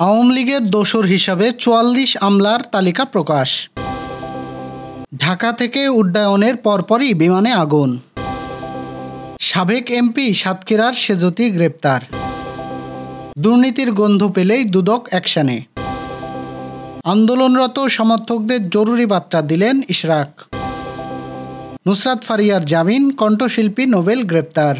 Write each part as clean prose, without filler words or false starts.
আওয়ামী লীগের দোসর হিসাবে ৪৪ আমলার তালিকা প্রকাশ। ঢাকা থেকে উড্ডয়নের পরপরই বিমানে আগুন। সাবেক এমপি সাতক্ষীরার সেজতি গ্রেপ্তার। দুর্নীতির গন্ধ পেলেই দুদক অ্যাকশনে। আন্দোলনরত সমর্থকদের জরুরি বার্তা দিলেন ইশরাক। নুসরাত ফারিয়ার জামিন, কণ্ঠশিল্পী নোবেল গ্রেপ্তার।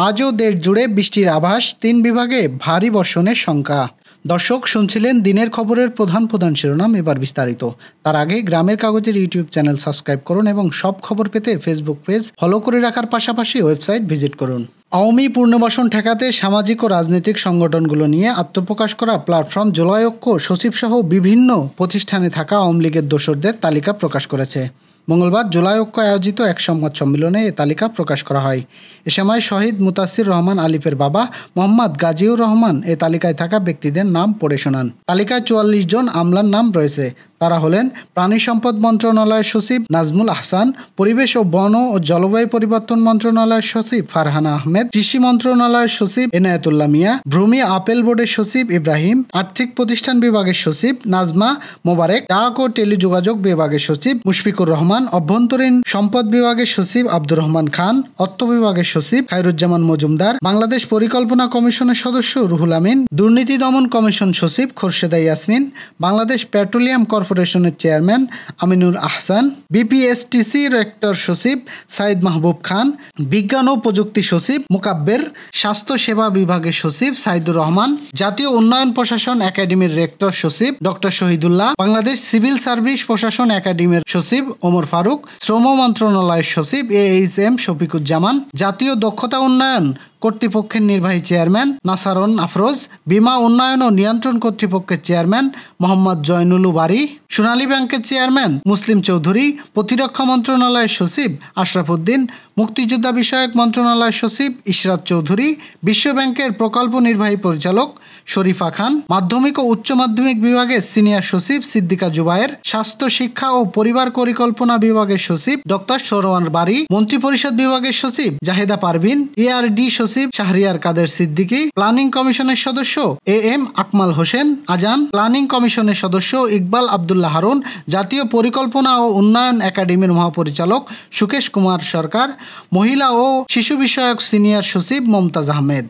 আজও দেশ জুড়ে বৃষ্টির আভাস, ৩ বিভাগে ভারী বর্ষণের শঙ্কা। দর্শক, শুনছিলেন দিনের খবরের প্রধান শিরোনাম। এবার বিস্তারিত। তার আগে গ্রামের কাগজের ইউটিউব চ্যানেল সাবস্ক্রাইব করুন এবং সব খবর পেতে ফেসবুক পেজ ফলো করে রাখার পাশাপাশি ওয়েবসাইট ভিজিট করুন। আওয়ামী পুনর্বাসন ঠেকাতে সামাজিক ও রাজনৈতিক সংগঠনগুলো নিয়ে আত্মপ্রকাশ করা প্ল্যাটফর্ম জুলাই ঐক্য সচিবসহ বিভিন্ন প্রতিষ্ঠানে থাকা আওয়ামী লীগের দোসরদের তালিকা প্রকাশ করেছে। মঙ্গলবার জুলাই ঐক্য আয়োজিত এক সংবাদ সম্মেলনে এ তালিকা প্রকাশ করা হয়। এ সময় শহীদ মুতাসির রহমান আলিফের বাবা মোহাম্মদ গাজীউর রহমান এ তালিকায় থাকা ব্যক্তিদের নাম পড়ে শোনান। তালিকায় ৪৪ জন আমলার নাম রয়েছে। তারা হলেন প্রাণী সম্পদ মন্ত্রণালয়ের সচিব নাজমুল আহসান, পরিবেশ ও বন ও জলবায়ু পরিবর্তন মন্ত্রণালয়ের সচিব ফারহানা আহমেদ, কৃষি মন্ত্রণালয়ের সচিব এনায়েতুল্লাহ মিয়া, ভূমি আপেল বোর্ডের সচিব ইব্রাহিম, আর্থিক প্রতিষ্ঠান বিভাগের সচিব নাজমা মোবারক, ডাক ও টেলিযোগাযোগ বিভাগের সচিব মুশফিকুর রহমান, অভ্যন্তরীণ সম্পদ বিভাগের সচিব আব্দুর রহমান খান, অর্থ বিভাগের সচিব খায়রুজ্জামান মজুমদার, বাংলাদেশ পরিকল্পনা কমিশনের সদস্য রুহুল আমিন, দুর্নীতি দমন কমিশন সচিব খোরশেদা ইয়াসমিন, বাংলাদেশ পেট্রোলিয়াম কর্পোরেশনের চেয়ারম্যান আমিনুর আহসান, বিপিএসটিসি রেক্টর সচিব সাইদ মাহবুব খান, বিজ্ঞান ও প্রযুক্তি সচিব মুকাব্বের, স্বাস্থ্য সেবা বিভাগের সচিব সাইদুর রহমান, জাতীয় উন্নয়ন প্রশাসন একাডেমির রেক্টর সচিব doctor Shahidullah, Bangladesh civil service প্রশাসন একাডেমির সচিব ওমর ফারুক, শ্রম মন্ত্রণালয়ের সচিব AHM শফিকুজ্জামান, জাতীয় দক্ষতা উন্নয়ন কর্তৃপক্ষের নির্বাহী চেয়ারম্যান নাসারন আফরোজ, বীমা উন্নয়ন ও নিয়ন্ত্রণ কর্তৃপক্ষের চেয়ারম্যান মোহাম্মদ জয়নুল বারী, সোনালী ব্যাংকের চেয়ারম্যান মুসলিম চৌধুরী, প্রতিরক্ষা মন্ত্রণালয়ের সচিব আশরাফ উদ্দিন, মুক্তিযোদ্ধা বিষয়ক মন্ত্রণালয়ের সচিব ইশরাত চৌধুরী, বিশ্ব ব্যাংকের প্রকল্প নির্বাহী পরিচালক শরীফা খান, মাধ্যমিক ও উচ্চ মাধ্যমিক বিভাগের সিনিয়র সচিব সিদ্দিকা জুবায়ের, স্বাস্থ্য শিক্ষা ও পরিবার পরিকল্পনা বিভাগের সচিব ডক্টর সরওয়ার বারী, মন্ত্রিপরিষদ বিভাগের সচিব জাহেদা পারভিন, ERD সচিব শাহরিয়ার কাদের সিদ্দিকী, প্ল্যানিং কমিশনের সদস্য AM আকমাল হোসেন আজান, প্ল্যানিং কমিশনের সদস্য ইকবাল আব্দুল্লাহ হারুন, জাতীয় পরিকল্পনা ও উন্নয়ন একাডেমির মহাপরিচালক সুকেশ কুমার সরকার, মহিলা ও শিশু বিষয়ক সিনিয়র সচিব মমতাজ আহমেদ।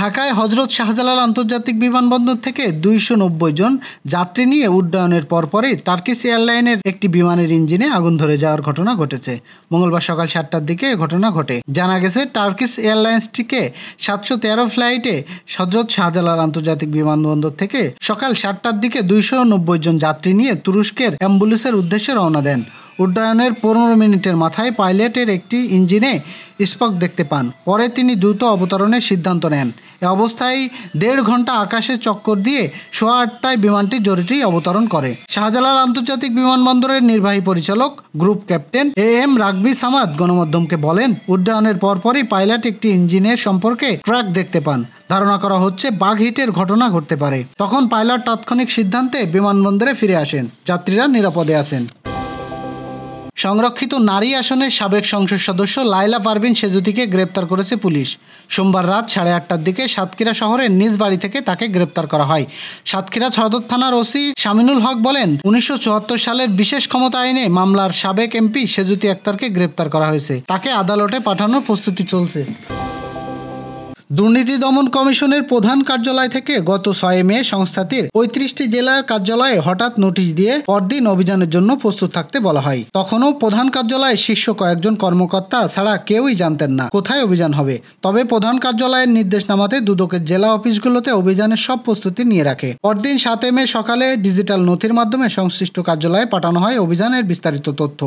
ঢাকায় হযরত শাহজালাল আন্তর্জাতিক বিমানবন্দর থেকে ২৯০ জন যাত্রী নিয়ে উড্ডয়নের পরপরই টার্কিশ এয়ারলাইনের একটি বিমানের ইঞ্জিনে আগুন ধরে যাওয়ার ঘটনা ঘটেছে। মঙ্গলবার সকাল ৭টার দিকে এ ঘটনা ঘটে। জানা গেছে, টার্কিশ এয়ারলাইন্সটিকে ৭১৩ ফ্লাইটে হযরত শাহজালাল আন্তর্জাতিক বিমানবন্দর থেকে সকাল ৭টার দিকে ২৯০ জন যাত্রী নিয়ে তুরস্কের অ্যাম্বুলুসের উদ্দেশ্যে রওনা দেন। উড্ডয়নের ১৫ মিনিটের মাথায় পাইলটের একটি ইঞ্জিনে স্পক দেখতে পান। পরে তিনি দ্রুত অবতরণের সিদ্ধান্ত নেন। এ অবস্থায় ১.৫ ঘন্টা আকাশে চক্কর দিয়ে ৮:৩০টায় বিমানটি জরুরি অবতরণ করে। শাহজালাল আন্তর্জাতিক বিমানবন্দরের নির্বাহী পরিচালক group captain AM rugby Samad গণমাধ্যমকে বলেন, উড্ডয়নের পরপরই পাইলট একটি ইঞ্জিনের সম্পর্কে ট্র্যাক দেখতে পান। ধারণা করা হচ্ছে বাগ হিটের ঘটনা ঘটতে পারে। তখন পাইলট তাৎক্ষণিক সিদ্ধান্তে বিমানবন্দরে ফিরে আসেন। যাত্রীরা নিরাপদে আছেন। সংরক্ষিত নারী আসনের সাবেক সংসদ সদস্য লায়লা পারভিন সেজুতিকে গ্রেপ্তার করেছে পুলিশ। সোমবার রাত 8:30টার দিকে সাতক্ষীরা শহরের নিজ বাড়ি থেকে তাকে গ্রেপ্তার করা হয়। সাতক্ষীরা সদর থানার ওসি শামিনুল হক বলেন, ১৯৭৪ সালের বিশেষ ক্ষমতা আইনে মামলার সাবেক এমপি সেজুতি আক্তারকে গ্রেপ্তার করা হয়েছে। তাকে আদালতে পাঠানোর প্রস্তুতি চলছে। দুর্নীতি দমন কমিশনের প্রধান কার্যালয় থেকে গত ৬ মে সংস্থাটির ৩৫টি জেলার কার্যালয়ে হঠাৎ নোটিশ দিয়ে পরদিন অভিযানের জন্য প্রস্তুত থাকতে বলা হয়। তখনও প্রধান কার্যালয়ে শীর্ষ কয়েকজন কর্মকর্তা ছাড়া কেউই জানতেন না কোথায় অভিযান হবে। তবে প্রধান কার্যালয়ের নির্দেশনামাতে দুদকের জেলা অফিসগুলোতে অভিযানের সব প্রস্তুতি নিয়ে রাখে। পরদিন ৭ মে সকালে ডিজিটাল নথির মাধ্যমে সংশ্লিষ্ট কার্যালয়ে পাঠানো হয় অভিযানের বিস্তারিত তথ্য।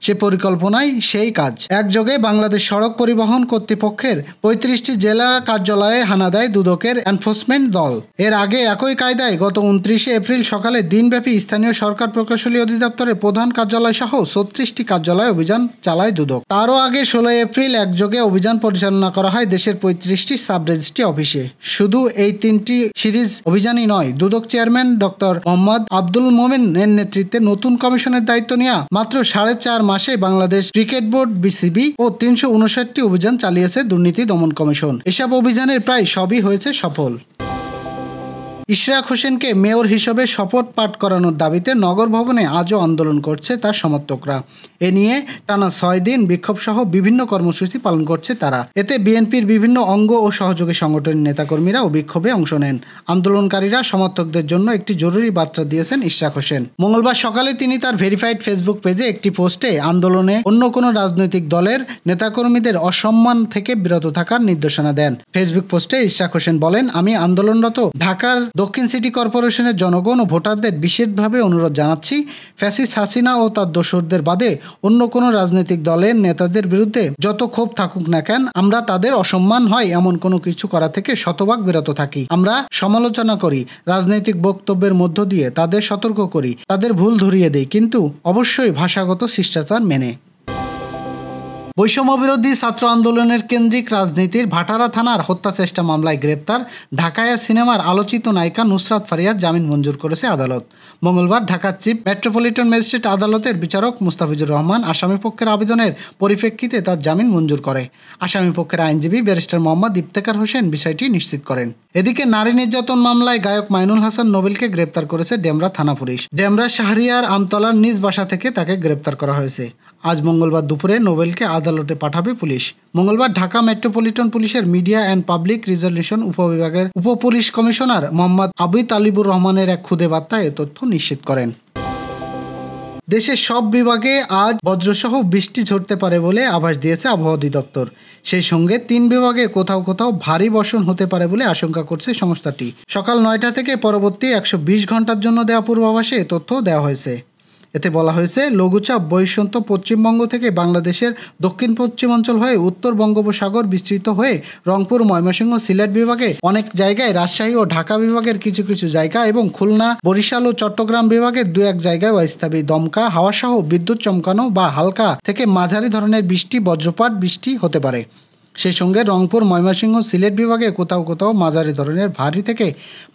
সে পরিকল্পনায় সেই কাজ। একযোগে বাংলাদেশ সড়ক পরিবহন কর্তৃপক্ষের ৩৫টি জেলা কার্যালয়ে হানা দেয় দুদকের এনফোর্সমেন্ট দল। এর আগে একই কায়দায় গত ২৯শে এপ্রিল সকালে দিনব্যাপী স্থানীয় সরকার প্রকৌশলী অধিদপ্তরের প্রধান কার্যালয় সহ ৩৬টি কার্যালয়ে অভিযান চালায় দুদক। তারও আগে ১৬ এপ্রিল একযোগে অভিযান পরিচালনা করা হয় দেশের ৩৫টি সাব রেজিস্ট্রি অফিসে। শুধু এই ৩টি সিরিজ অভিযানই নয়, দুদক চেয়ারম্যান ডক্টর মোহাম্মদ আব্দুল মোমেন এর নেতৃত্বে নতুন কমিশনের দায়িত্ব নেওয়া মাত্র ৪.৫ মাসে বাংলাদেশ ক্রিকেট বোর্ড BCB ও ৩৫৯টি অভিযান চালিয়েছে দুর্নীতি দমন কমিশন। এসব অভিযানের প্রায় সবই হয়েছে সফল। ইশরাক হোসেনকে মেয়র হিসেবে শপথ পাঠ করানোর দাবিতে নগর ভবনে আজও আন্দোলন করছে তার সমর্থকরা। এ নিয়ে টানা 6 দিন বিক্ষোভসহ বিভিন্ন কর্মসূচি পালন করছে তারা। এতে বিএনপির বিভিন্ন অঙ্গ ও সহযোগী সংগঠনের নেতাকর্মীরাও বিক্ষোভে অংশ নেন। আন্দোলনকারীরা সমর্থকদের জন্য একটি জরুরি বার্তা দিয়েছেন ইশরাক হোসেন। মঙ্গলবার সকালে তিনি তার ভেরিফাইড ফেসবুক পেজে একটি পোস্টে আন্দোলনে অন্য কোনো রাজনৈতিক দলের নেতাকর্মীদের অসম্মান থেকে বিরত থাকার নির্দেশনা দেন। ফেসবুক পোস্টে ইশরাক হোসেন বলেন, আমি আন্দোলনরত ঢাকার দক্ষিণ সিটি কর্পোরেশনের জনগণ ও ভোটারদের বিশেষভাবে অনুরোধ জানাচ্ছি, ফ্যাসিস্ট হাসিনা ও তার দোসরদের বাদে অন্য কোনো রাজনৈতিক দলের নেতাদের বিরুদ্ধে যত ক্ষোভ থাকুক না কেন, আমরা তাদের অসম্মান হয় এমন কোনো কিছু করা থেকে শতভাগ বিরত থাকি। আমরা সমালোচনা করি, রাজনৈতিক বক্তব্যের মধ্য দিয়ে তাদের সতর্ক করি, তাদের ভুল ধরিয়ে দেই, কিন্তু অবশ্যই ভাষাগত শিষ্টাচার মেনে। বৈষম্যবিরোধী ছাত্র আন্দোলনের কেন্দ্রিক রাজনীতির ভাটারা থানার হত্যা চেষ্টা মামলায় গ্রেপ্তার ঢাকায়া সিনেমার আলোচিত নায়িকা নুসরাত ফারিয়ার জামিন মঞ্জুর করেছে আদালত। মঙ্গলবার ঢাকার চিফ মেট্রোপলিটন ম্যাজিস্ট্রেট আদালতের বিচারক মুস্তাফিজুর রহমান আসামিপক্ষের আবেদনের পরিপ্রেক্ষিতে তার জামিন মঞ্জুর করে। আসামিপক্ষের আইনজীবী ব্যারিস্টার মোহাম্মদ ইফতেখার হোসেন বিষয়টি নিশ্চিত করেন। এদিকে নারী নির্যাতন মামলায় গায়ক মাইনুল হাসান নোবেলকে গ্রেপ্তার করেছে ডেমরা থানা পুলিশ। ডেমরা শাহরিয়ার আমতলার নিজ বাসা থেকে তাকে গ্রেপ্তার করা হয়েছে। আজ মঙ্গলবার দুপুরে নোবেলকে আদালতে পাঠাবে পুলিশ। মঙ্গলবার ঢাকা মেট্রোপলিটন পুলিশের মিডিয়া অ্যান্ড পাবলিক রিজলিউশন উপবিভাগের উপপুলিশ কমিশনার মোহাম্মদ আবু তালিবুর রহমানের এক খুদে বার্তায় এ তথ্য নিশ্চিত করেন। দেশের সব বিভাগে আজ বজ্রসহ বৃষ্টি ঝরতে পারে বলে আভাস দিয়েছে আবহাওয়া অধিদপ্তর। সেই সঙ্গে 3 বিভাগে কোথাও কোথাও ভারী বর্ষণ হতে পারে বলে আশঙ্কা করছে সংস্থাটি। সকাল 9টা থেকে পরবর্তী 120 ঘন্টার জন্য দেওয়া পূর্বাভাসে এ তথ্য দেওয়া হয়েছে। এতে বলা হয়েছে, লঘুচাপ বহিঃশন্ত পশ্চিমবঙ্গ থেকে বাংলাদেশের দক্ষিণ পশ্চিমাঞ্চল হয়ে উত্তর বঙ্গোপসাগর বিস্তৃত হয়ে রংপুর, ময়মনসিংহ, সিলেট বিভাগে অনেক জায়গায়, রাজশাহী ও ঢাকা বিভাগের কিছু কিছু জায়গা এবং খুলনা, বরিশাল ও চট্টগ্রাম বিভাগের 2-1 জায়গায় অস্থায়ী দমকা হাওয়াসহ বিদ্যুৎ চমকানো বা হালকা থেকে মাঝারি ধরনের বৃষ্টি, বজ্রপাত বৃষ্টি হতে পারে। সেই সঙ্গে রংপুর, ময়মনসিংহ, সিলেট বিভাগে কোথাও কোথাও মাঝারি ধরনের ভারী থেকে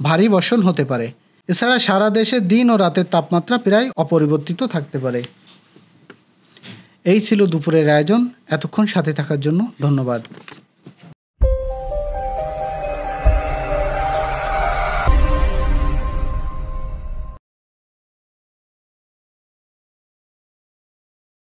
ভারী বর্ষণ হতে পারে। এছাড়া সারা দেশে দিন ও রাতের তাপমাত্রা প্রায় অপরিবর্তিত থাকতে পারে। এই ছিল দুপুরের আয়োজন। এতক্ষণ সাথে থাকার জন্য ধন্যবাদ।